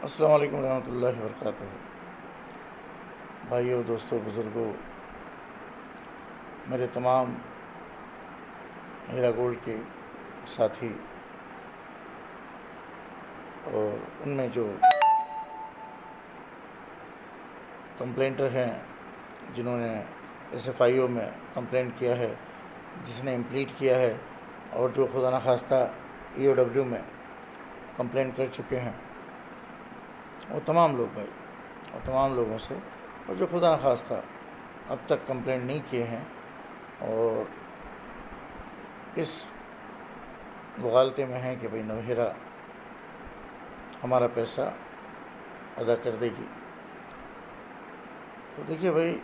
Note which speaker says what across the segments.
Speaker 1: السلام علیکم ورحمۃ اللہ وبرکاتہ۔ بھائیوں، دوستوں، بزرگوں، میرے تمام ہیرا گولڈ کے ساتھی اور ان میں جو کمپلینٹر ہیں جنہوں نے ایس ایف آئی او میں کمپلینٹ کیا ہے، جس نے امپلیٹ کیا ہے، اور جو خدا نخواستہ ای او ڈبلیو میں کمپلینٹ کر چکے ہیں، وہ تمام لوگ بھائی، اور تمام لوگوں سے، اور جو خدا نخواستہ اب تک کمپلینٹ نہیں کیے ہیں اور اس مغالطے میں ہیں کہ بھئی نوہیرا ہمارا پیسہ ادا کر دے گی۔ تو دیکھیے بھائی،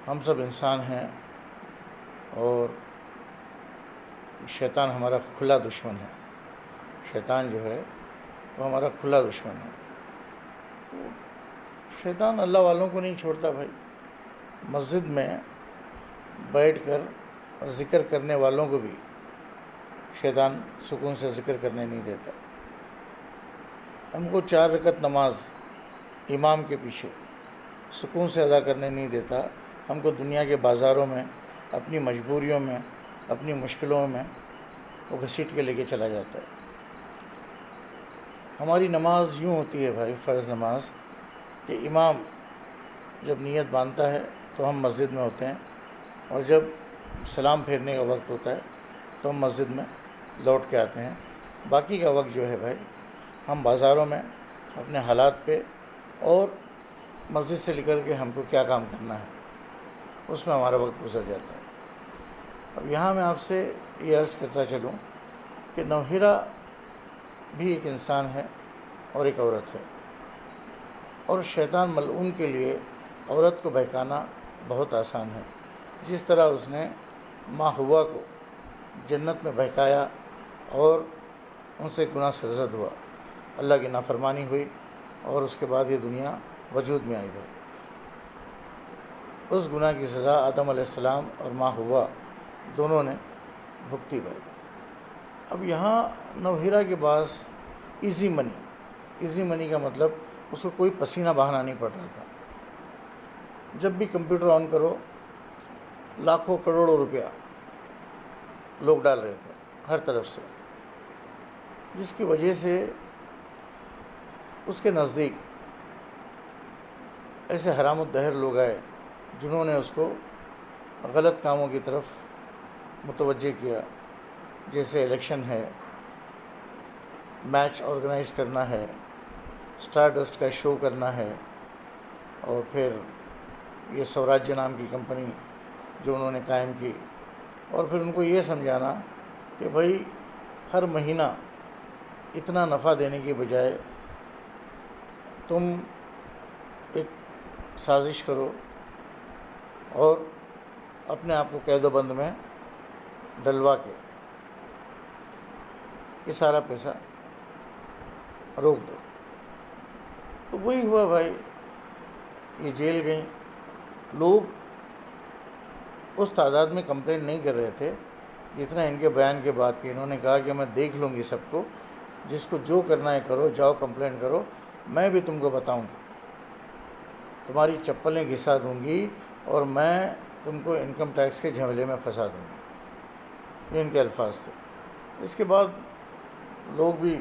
Speaker 1: ہم سب انسان ہیں اور شیطان ہمارا کھلا دشمن ہے۔ شیطان جو ہے وہ ہمارا کھلا دشمن ہے۔ تو شیطان اللہ والوں کو نہیں چھوڑتا بھائی۔ مسجد میں بیٹھ کر ذکر کرنے والوں کو بھی شیطان سکون سے ذکر کرنے نہیں دیتا۔ ہم کو 4 رکعت نماز امام کے پیچھے سکون سے ادا کرنے نہیں دیتا۔ ہم کو دنیا کے بازاروں میں، اپنی مجبوریوں میں، اپنی مشکلوں میں وہ گھسیٹ کے لے کے چلا جاتا ہے۔ ہماری نماز یوں ہوتی ہے بھائی، فرض نماز، کہ امام جب نیت باندھتا ہے تو ہم مسجد میں ہوتے ہیں، اور جب سلام پھیرنے کا وقت ہوتا ہے تو ہم مسجد میں لوٹ کے آتے ہیں۔ باقی کا وقت جو ہے بھائی، ہم بازاروں میں اپنے حالات پہ اور مسجد سے نکل کے ہم کو کیا کام کرنا ہے اس میں ہمارا وقت گزر جاتا ہے۔ اب یہاں میں آپ سے یہ عرض کرتا چلوں کہ نوہیرا بھی ایک انسان ہے اور ایک عورت ہے، اور شیطان ملعون کے لیے عورت کو بہکانا بہت آسان ہے۔ جس طرح اس نے ماں حوا کو جنت میں بہکایا اور ان سے گناہ سرزد ہوا، اللہ کی نافرمانی ہوئی، اور اس کے بعد یہ دنیا وجود میں آئی بھائی۔ اس گناہ کی سزا آدم علیہ السلام اور ماں حوا دونوں نے بھگتی بھائی۔ اب یہاں نوہیرا کے پاس ایزی منی کا مطلب اس کو کوئی پسینہ بہانا نہیں پڑ رہا تھا۔ جب بھی کمپیوٹر آن کرو، لاکھوں کروڑوں روپیہ لوگ ڈال رہے تھے ہر طرف سے، جس کی وجہ سے اس کے نزدیک ایسے حرام الدہر لوگ آئے جنہوں نے اس کو غلط کاموں کی طرف متوجہ کیا، جیسے الیکشن ہے، میچ آرگنائز کرنا ہے، اسٹار ڈسٹ کا شو کرنا ہے، اور پھر یہ سوراجیہ نام کی کمپنی جو انہوں نے قائم کی، اور پھر ان کو یہ سمجھانا کہ بھائی ہر مہینہ اتنا نفع دینے کی بجائے تم ایک سازش کرو اور اپنے آپ کو قید و بند میں ڈلوا کے یہ سارا پیسہ روک دو۔ تو وہی ہوا بھائی، یہ جیل گئیں۔ لوگ اس تعداد میں کمپلین نہیں کر رہے تھے جتنا ان کے بیان کے بعد کہ انہوں نے کہا کہ میں دیکھ لوں گی سب کو، جس کو جو کرنا ہے کرو، جاؤ کمپلین کرو، میں بھی تم کو بتاؤں گی، تمہاری چپلیں گھسا دوں گی، اور میں تم کو انکم ٹیکس کے جھمیلے میں پھنسا دوں گی۔ یہ ان کے الفاظ تھے۔ اس کے بعد لوگ بھی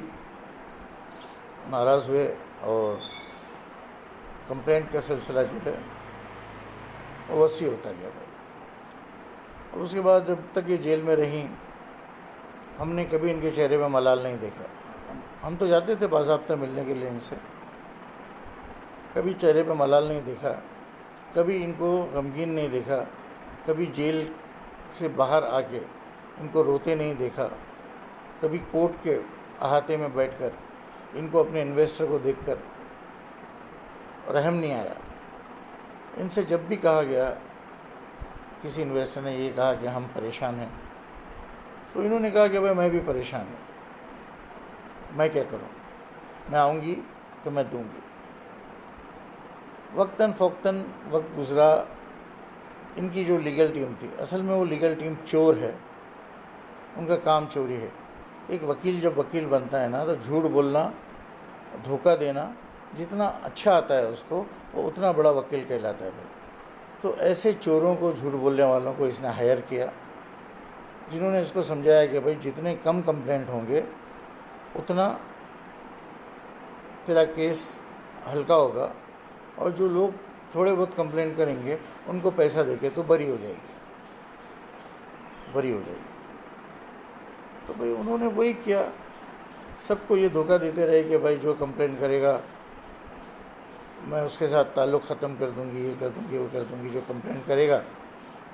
Speaker 1: ناراض ہوئے اور کمپلینٹ کا سلسلہ جو ہے وہ وسیع ہوتا گیا بھائی۔ اور اس کے بعد جب تک یہ جیل میں رہیں، ہم نے کبھی ان کے چہرے پہ ملال نہیں دیکھا۔ ہم تو جاتے تھے باضابطہ ملنے کے لیے ان سے، کبھی چہرے پہ ملال نہیں دیکھا، کبھی ان کو غمگین نہیں دیکھا، کبھی جیل سے باہر آ کے ان کو روتے نہیں دیکھا، کبھی کورٹ کے احاطے میں بیٹھ کر ان کو اپنے انویسٹر کو دیکھ کر رحم نہیں آیا۔ ان سے جب بھی کہا گیا، کسی انویسٹر نے یہ کہا کہ ہم پریشان ہیں، تو انہوں نے کہا کہ بھائی میں بھی پریشان ہوں، میں کیا کروں، میں آؤں گی تو میں دوں گی۔ وقتاً فوقتاً وقت گزرا، ان کی جو لیگل ٹیم تھی، اصل میں وہ لیگل ٹیم چور ہے، ان کا کام چوری ہے۔ ایک وکیل جب وکیل بنتا ہے نا تو جھوٹ بولنا دھوکہ دینا جتنا اچھا آتا ہے اس کو، وہ اتنا بڑا وکیل کہلاتا ہے بھائی۔ تو ایسے چوروں کو، جھوٹ بولنے والوں کو اس نے ہائر کیا، جنہوں نے اس کو سمجھایا کہ بھائی جتنے کم کمپلینٹ ہوں گے اتنا تیرا کیس ہلکا ہوگا، اور جو لوگ تھوڑے بہت کمپلینٹ کریں گے ان کو پیسہ دے کے تو بری ہو جائے گی، بری ہو جائے گی۔ تو بھائی انہوں نے وہی کیا، سب کو یہ دھوکہ دیتے رہے کہ بھائی جو کمپلین کرے گا میں اس کے ساتھ تعلق ختم کر دوں گی، یہ کر دوں گی، وہ کر دوں گی، جو کمپلین کرے گا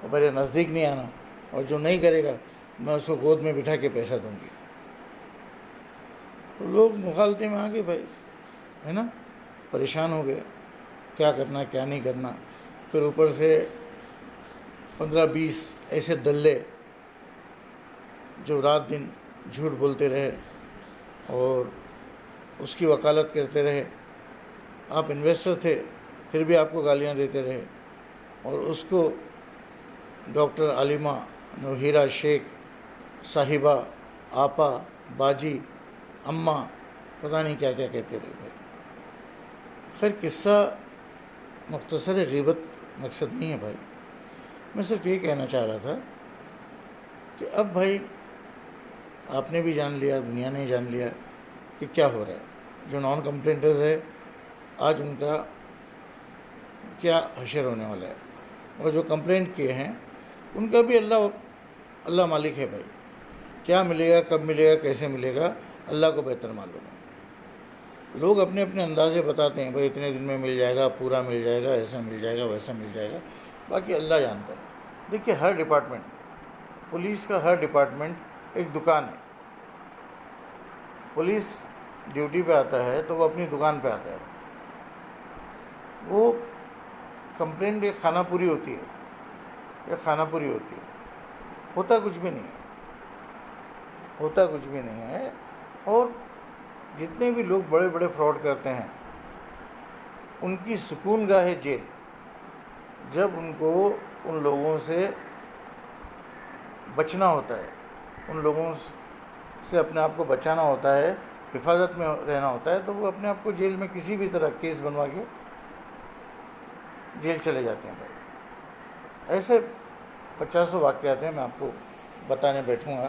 Speaker 1: وہ میرے نزدیک نہیں آنا، اور جو نہیں کرے گا میں اس کو گود میں بٹھا کے پیسہ دوں گی۔ تو لوگ مغالطے میں آ گئے بھائی، ہے نا، پریشان ہو گئے کیا کرنا کیا نہیں کرنا۔ پھر اوپر سے 15-20 ایسے دلے جو رات دن جھوٹ بولتے رہے اور اس کی وکالت کرتے رہے۔ آپ انویسٹر تھے پھر بھی آپ کو گالیاں دیتے رہے، اور اس کو ڈاکٹر علیمہ، نوہیرا شیخ، صاحبہ، آپا، باجی، اماں، پتہ نہیں کیا کیا کہتے رہے بھائی۔ خیر قصہ مختصر غیبت مقصد نہیں ہے بھائی، میں صرف یہ کہنا چاہ رہا تھا کہ اب بھائی آپ نے بھی جان لیا، دنیا نے جان لیا کہ کیا ہو رہا ہے۔ جو نان کمپلینٹرز ہے آج ان کا کیا حشر ہونے والا ہے، اور جو کمپلینٹ کیے ہیں ان کا بھی اللہ مالک ہے بھائی، کیا ملے گا، کب ملے گا، کیسے ملے گا، اللہ کو بہتر معلوم ہے۔ لوگ اپنے اپنے اندازے بتاتے ہیں بھائی اتنے دن میں مل جائے گا، پورا مل جائے گا، ایسا مل جائے گا، ویسا مل جائے گا، باقی اللہ جانتا ہے۔ دیکھیے ہر ڈپارٹمنٹ، پولیس کا ہر ڈپارٹمنٹ ایک دکان ہے۔ پولیس ڈیوٹی پہ آتا ہے تو وہ اپنی دکان پہ آتا ہے، وہ کمپلینٹ ایک خانہ پوری ہوتی ہے، ایک خانہ پوری ہوتی ہے، ہوتا کچھ بھی نہیں ہے، ہوتا کچھ بھی نہیں ہے۔ اور جتنے بھی لوگ بڑے بڑے فراڈ کرتے ہیں ان کی سکون گاہ ہے جیل۔ جب ان کو ان لوگوں سے بچنا ہوتا ہے، ان لوگوں سے اپنے آپ کو بچانا ہوتا ہے، حفاظت میں رہنا ہوتا ہے، تو وہ اپنے آپ کو جیل میں کسی بھی طرح کیس بنوا کے جیل چلے جاتے ہیں بھائی۔ ایسے 50 واقعات ہیں، میں آپ کو بتانے بیٹھوں گا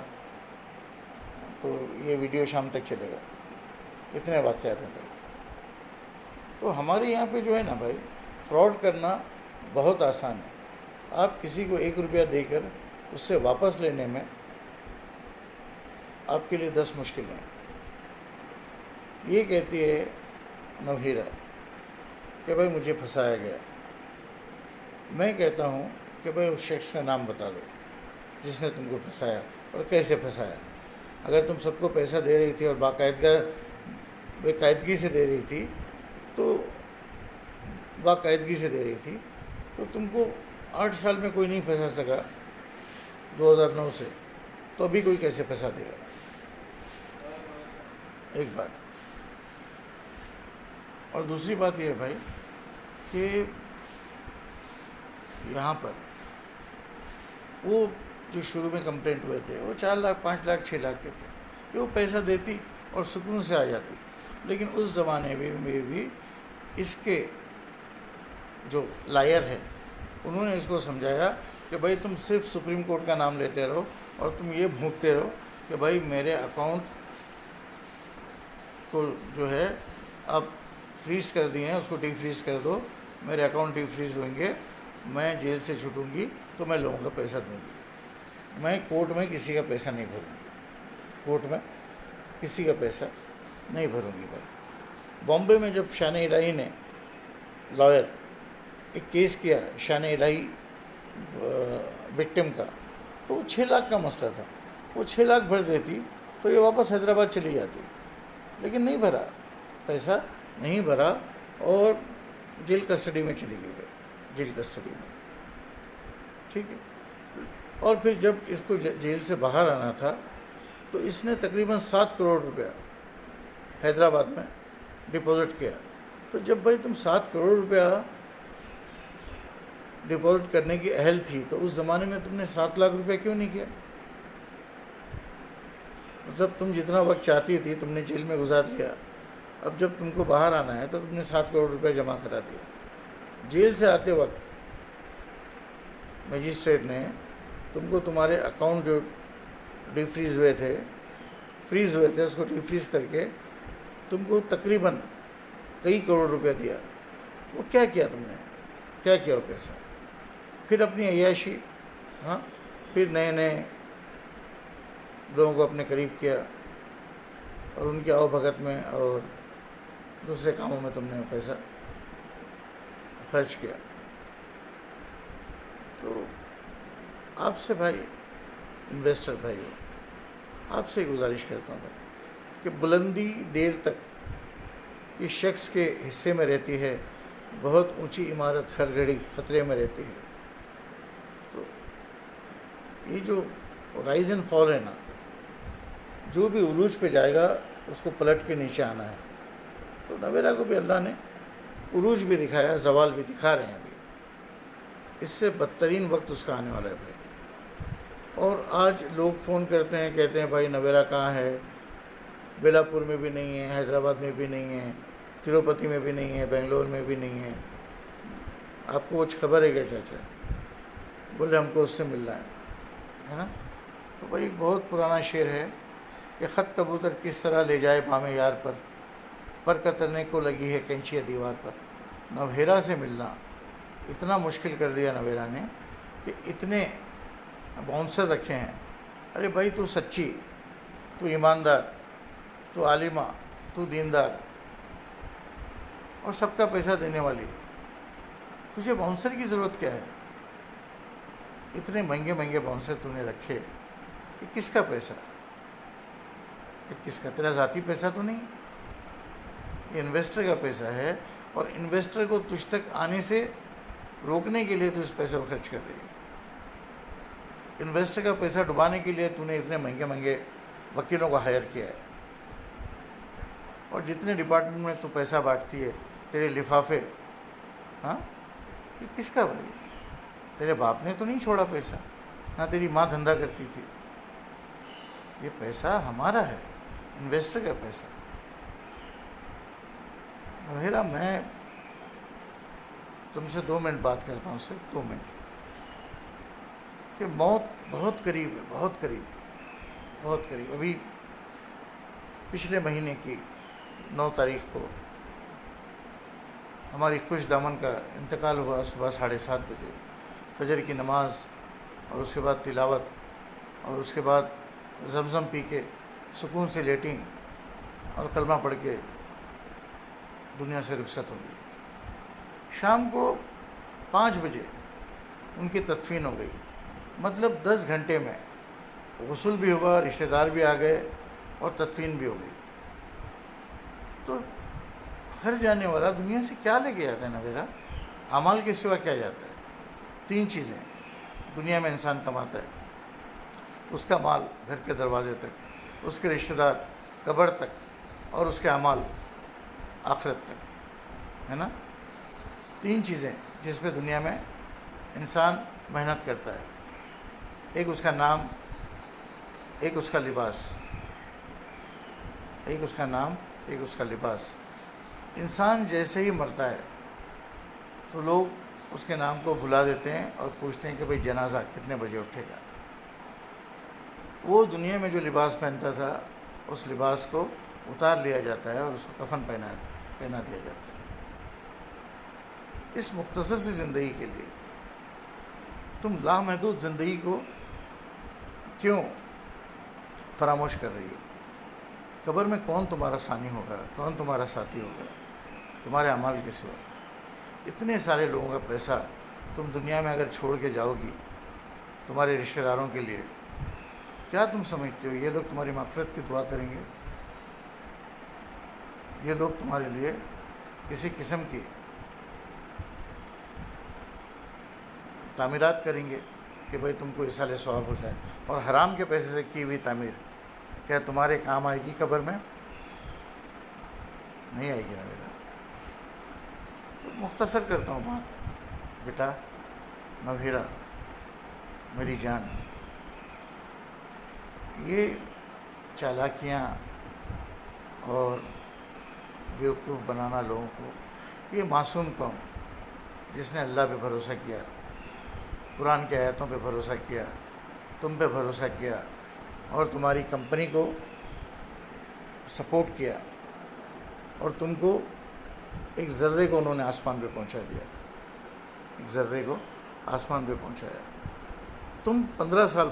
Speaker 1: تو یہ ویڈیو شام تک چلے گا، اتنے واقعات ہیں بھائی۔ تو ہمارے یہاں پہ جو ہے نا بھائی، فراڈ کرنا بہت آسان ہے۔ آپ کسی کو 1 روپیہ دے کر اس سے واپس لینے میں آپ کے لیے 10 مشکلیں ہیں۔ یہ کہتی ہے نوہیرا کہ بھائی مجھے پھنسایا گیا۔ میں کہتا ہوں کہ بھائی اس شخص کا نام بتا دو جس نے تم کو پھنسایا اور کیسے پھنسایا۔ اگر تم سب کو پیسہ دے رہی تھی اور باقاعدگی سے دے رہی تھی تو تم کو 8 سال میں کوئی نہیں پھنسا سکا 2009 سے، تو ابھی کوئی کیسے پھنسا دے گا؟ ایک بات۔ اور دوسری بات یہ ہے بھائی کہ یہاں پر وہ جو شروع میں کمپلینٹ ہوئے تھے وہ 4 لاکھ 5 لاکھ 6 لاکھ کے تھے، کہ وہ پیسہ دیتی اور سکون سے آ جاتی۔ لیکن اس زمانے میں بھی اس کے جو لائر ہے انہوں نے اس کو سمجھایا کہ بھائی تم صرف سپریم کورٹ کا نام لیتے رہو اور تم یہ بھونکتے رہو کہ بھائی میرے اکاؤنٹ کو جو ہے آپ فریز کر دیے ہیں، اس کو ڈی فریز کر دو، میرے اکاؤنٹ ڈی فریز ہوئیں گے، میں جیل سے چھوٹوں گی تو میں لوگوں کا پیسہ دوں گی، میں کورٹ میں کسی کا پیسہ نہیں بھروں گی، کورٹ میں کسی کا پیسہ نہیں بھروں گی بھائی۔ بامبے میں جب شان الہی نے لائر ایک کیس کیا شان الہی وکٹم کا، تو وہ 6 لاکھ کا مسئلہ تھا، وہ 6 لاکھ بھر دیتی تو یہ واپس حیدرآباد چلی جاتی، لیکن نہیں بھرا، پیسہ نہیں بھرا اور جیل کسٹڈی میں چلی گئی بھائی، جیل کسٹڈی میں، ٹھیک ہے۔ اور پھر جب اس کو جیل سے باہر آنا تھا تو اس نے تقریباً 7 کروڑ روپیہ حیدرآباد میں ڈپازٹ کیا۔ تو جب بھائی تم 7 کروڑ روپیہ ڈپازٹ کرنے کی اہل تھی تو اس زمانے میں تم نے 7 لاکھ روپے کیوں نہیں کیا؟ مطلب تم جتنا وقت چاہتی تھی تم نے جیل میں گزار لیا، اب جب تم کو باہر آنا ہے تو تم نے 7 کروڑ روپے جمع کرا دیا. جیل سے آتے وقت مجسٹریٹ نے تم کو تمہارے اکاؤنٹ جو ڈی فریز ہوئے تھے اس کو ڈی فریز کر کے تم کو تقریباً کئی کروڑ روپے دیا. وہ کیا کیا تم نے؟ کیا کیا وہ پیسہ؟ پھر اپنی عیاشی، ہاں، پھر نئے نئے لوگوں کو اپنے قریب کیا اور ان کی آؤ بھگت میں اور دوسرے کاموں میں تم نے پیسہ خرچ کیا. تو آپ سے بھائی، انویسٹر بھائی، آپ سے گزارش کرتا ہوں بھائی کہ بلندی دیر تک اس شخص کے حصے میں رہتی ہے، بہت اونچی عمارت ہر گھڑی خطرے میں رہتی ہے. تو یہ جو رائز اینڈ فال ہے نا، جو بھی عروج پہ جائے گا اس کو پلٹ کے نیچے آنا ہے. تو نویرا کو بھی اللہ نے عروج بھی دکھایا، زوال بھی دکھا رہے ہیں. ابھی اس سے بدترین وقت اس کا آنے والا ہے بھائی. اور آج لوگ فون کرتے ہیں، کہتے ہیں بھائی نویرا کہاں ہے؟ بیلاپور میں بھی نہیں ہے، حیدرآباد میں بھی نہیں ہے، تروپتی میں بھی نہیں ہے، بنگلور میں بھی نہیں ہے. آپ کو کچھ خبر ہے کیا چاچا؟ بولے ہم کو اس سے ملنا ہے نا. تو بھائی ایک بہت پرانا شعر ہے کہ خط کبوتر کس طرح لے جائے بام یار پر کترنے کو لگی ہے کینچی دیوار پر. نویرا سے ملنا اتنا مشکل کر دیا نویرا نے کہ اتنے باؤنسر رکھے ہیں. ارے بھائی تو سچی، تو ایماندار، تو عالمہ، تو دیندار اور سب کا پیسہ دینے والی، تجھے باؤنسر کی ضرورت کیا ہے؟ اتنے مہنگے مہنگے باؤنسر تو نے رکھے، یہ کس کا پیسہ؟ یہ کس کا؟ تیرا ذاتی پیسہ تو نہیں، یہ انویسٹر کا پیسہ ہے. اور انویسٹر کو تجھ تک آنے سے روکنے کے لیے تو اس پیسے کو خرچ کر رہی ہے. انویسٹر کا پیسہ ڈبانے کے لیے تو نے اتنے مہنگے مہنگے وکیلوں کو ہائر کیا ہے. اور جتنے ڈپارٹمنٹ میں تو پیسہ بانٹتی ہے، تیرے لفافے، ہاں، یہ کس کا بھائی؟ تیرے باپ نے تو نہیں چھوڑا پیسہ، نہ تیری ماں دھندا کرتی تھی. یہ پیسہ ہمارا ہے، انویسٹر کا پیسہ. نویرا میں تم سے 2 منٹ بات کرتا ہوں، صرف 2 منٹ، کہ موت بہت قریب ہے، بہت قریب، بہت قریب. ابھی پچھلے مہینے کی 9 تاریخ کو ہماری خوش دامن کا انتقال ہوا صبح 7:30 بجے. فجر کی نماز اور اس کے بعد تلاوت اور اس کے بعد زمزم پی کے سکون سے لیٹیں اور کلمہ پڑھ کے دنیا سے رخصت ہو گئی. شام کو 5 بجے ان کی تدفین ہو گئی. مطلب 10 گھنٹے میں غسل بھی ہوا، رشتہ دار بھی آ گئے اور تدفین بھی ہو گئی. تو ہر جانے والا دنیا سے کیا لے کے جاتا ہے نویرا؟ اعمال کے سوا کیا جاتا ہے؟ 3 چیزیں دنیا میں انسان کماتا ہے، اس کا مال گھر کے دروازے تک، اس کے رشتہ دار قبر تک، اور اس کے اعمال آخرت تک، ہے نا. 3 چیزیں جس پہ دنیا میں انسان محنت کرتا ہے. ایک اس کا نام، ایک اس کا لباس، ایک اس کا نام، ایک اس کا لباس. انسان جیسے ہی مرتا ہے تو لوگ اس کے نام کو بھلا دیتے ہیں اور پوچھتے ہیں کہ بھئی جنازہ کتنے بجے اٹھے گا. وہ دنیا میں جو لباس پہنتا تھا اس لباس کو اتار لیا جاتا ہے اور اس کو کفن پہنا دیا جاتا ہے. اس مختصر سی زندگی کے لیے تم لامحدود زندگی کو کیوں فراموش کر رہی ہو؟ قبر میں کون تمہارا ثانی ہوگا، کون تمہارا ساتھی ہوگا تمہارے اعمال کے سوا؟ اتنے سارے لوگوں کا پیسہ تم دنیا میں اگر چھوڑ کے جاؤ گی تمہارے رشتہ داروں کے لیے، کیا تم سمجھتے ہو یہ لوگ تمہاری مغفرت کی دعا کریں گے؟ یہ لوگ تمہارے لیے کسی قسم کی تعمیرات کریں گے کہ بھئی تم کو ایصال ثواب ہو جائے؟ اور حرام کے پیسے سے کی ہوئی تعمیر کیا تمہارے کام آئے گی قبر میں؟ نہیں آئے گی نا میرا. تو مختصر کرتا ہوں بات، بیٹا نویرا میری جان، یہ چالاکیاں اور بیوقوف بنانا لوگوں کو. یہ معصوم قوم جس نے اللہ پہ بھروسہ کیا، قرآن کی آیتوں پہ بھروسہ کیا، تم پہ بھروسہ کیا اور تمہاری کمپنی کو سپورٹ کیا، اور تم کو ایک ذرے کو انہوں نے آسمان پہ پہنچا دیا، ایک ذرے کو آسمان پہ پہنچایا. تم 15 سال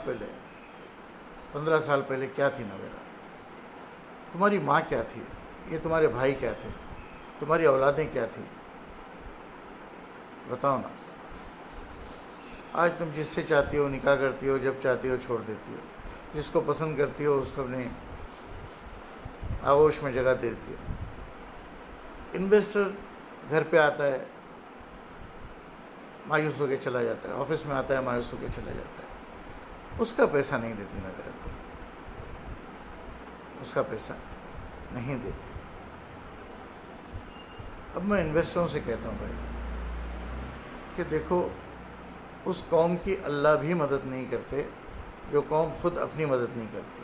Speaker 1: پہلے کیا تھی نویرا؟ تمہاری ماں کیا تھی؟ یہ تمہارے بھائی کیا تھے؟ تمہاری اولادیں کیا تھی؟ بتاؤ نا. آج تم جس سے چاہتی ہو نکاح کرتی ہو، جب چاہتی ہو چھوڑ دیتی ہو، جس کو پسند کرتی ہو اس کو اپنے آغوش میں جگہ دے دیتی ہو. انویسٹر گھر پہ آتا ہے، مایوس ہو کے چلا جاتا ہے، آفس میں آتا ہے، مایوس ہو کے چلا جاتا ہے. اس کا پیسہ نہیں دیتی نظر ہے، تم اس کا پیسہ نہیں دیتی. اب میں انویسٹروں سے کہتا ہوں بھائی کہ دیکھو، اس قوم کی اللہ بھی مدد نہیں کرتے جو قوم خود اپنی مدد نہیں کرتی.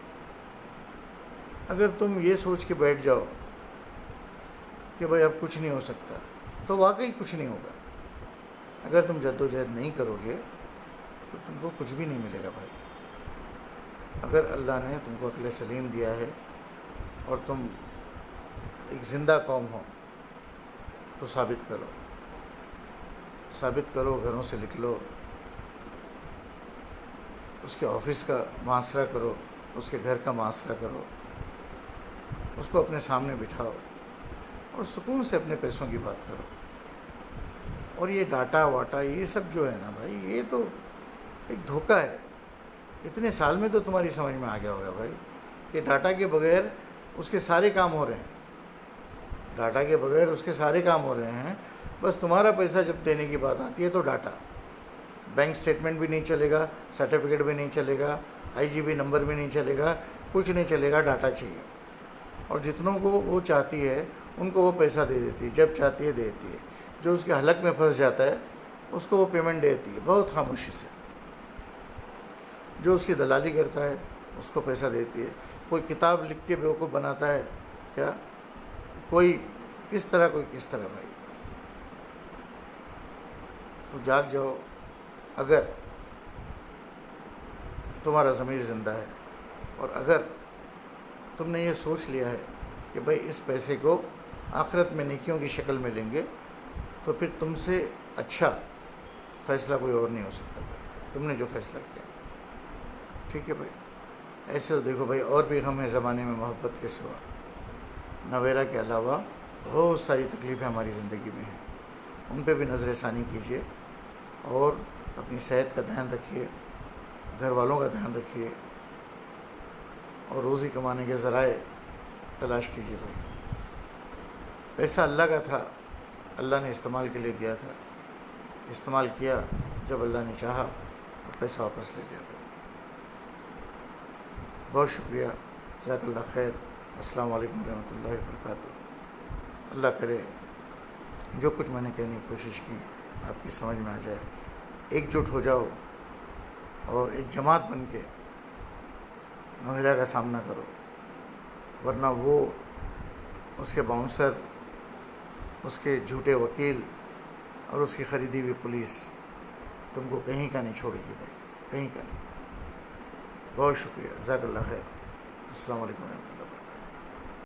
Speaker 1: اگر تم یہ سوچ کے بیٹھ جاؤ کہ بھائی اب کچھ نہیں ہو سکتا، تو واقعی کچھ نہیں ہوگا. اگر تم جدوجہد نہیں کرو گے تو تم کو کچھ بھی نہیں ملے گا بھائی. اگر اللہ نے تم کو عقل سلیم دیا ہے اور تم ایک زندہ قوم ہو تو ثابت کرو، گھروں سے نکلو، اس کے آفس کا محاصرہ کرو، اس کے گھر کا محاصرہ کرو، اس کو اپنے سامنے بٹھاؤ اور سکون سے اپنے پیسوں کی بات کرو. اور یہ ڈاٹا واٹا یہ سب جو ہے نا بھائی، یہ تو ایک دھوکہ ہے. اتنے سال میں تو تمہاری سمجھ میں آ گیا ہوگا بھائی کہ ڈاٹا کے بغیر اس کے سارے کام ہو رہے ہیں. ڈاٹا کے بغیر اس کے سارے کام ہو رہے ہیں. بس تمہارا پیسہ جب دینے کی بات آتی ہے تو ڈاٹا، بینک سٹیٹمنٹ بھی نہیں چلے گا، سرٹیفکیٹ بھی نہیں چلے گا، IGB نمبر بھی نہیں چلے گا، کچھ نہیں چلے گا، ڈاٹا چاہیے. اور جتنوں کو وہ چاہتی ہے ان کو وہ پیسہ دے دیتی ہے، جب چاہتی ہے دیتی ہے. جو اس کے حلق میں پھنس جاتا ہے اس کو وہ پیمنٹ دیتی ہے بہت خاموشی سے. جو اس کی دلالی کرتا ہے اس کو پیسہ دیتی ہے. کوئی کتاب لکھ کے بیوقوف بناتا ہے کیا؟ کوئی کس طرح بھائی. تو جاگ جاؤ. اگر تمہارا ضمیر زندہ ہے اور اگر تم نے یہ سوچ لیا ہے کہ بھائی اس پیسے کو آخرت میں نیکیوں کی شکل میں لیں گے، تو پھر تم سے اچھا فیصلہ کوئی اور نہیں ہو سکتا بھائی. تم نے جو فیصلہ کیا ٹھیک ہے بھائی. ایسے تو دیکھو بھائی، اور بھی غم ہے زمانے میں محبت کے سوا. نویرا کے علاوہ بہت ساری تکلیفیں ہماری زندگی میں ہیں، ان پہ بھی نظر ثانی کیجیے اور اپنی صحت کا دھیان رکھیے، گھر والوں کا دھیان رکھیے اور روزی کمانے کے ذرائع تلاش کیجیے بھائی. پیسہ اللہ کا تھا، اللہ نے استعمال کے لیے دیا تھا، استعمال کیا جب اللہ نے چاہا اور پیسہ واپس لے لیا بھائی. بہت شکریہ، جزاک اللہ خیر. السلام علیکم ورحمۃ اللہ وبرکاتہ. اللہ کرے جو کچھ میں نے کہنے کی کوشش کی آپ کی سمجھ میں آ جائے. ایک جٹ ہو جاؤ اور ایک جماعت بن کے نویرا کا سامنا کرو، ورنہ وہ، اس کے باؤنسر، اس کے جھوٹے وکیل اور اس کی خریدی ہوئی پولیس تم کو کہیں کا نہیں چھوڑے گی بھائی، کہیں کا نہیں. بہت شکریہ، جزاک اللہ خیر. السلام علیکم ورحمۃ اللہ.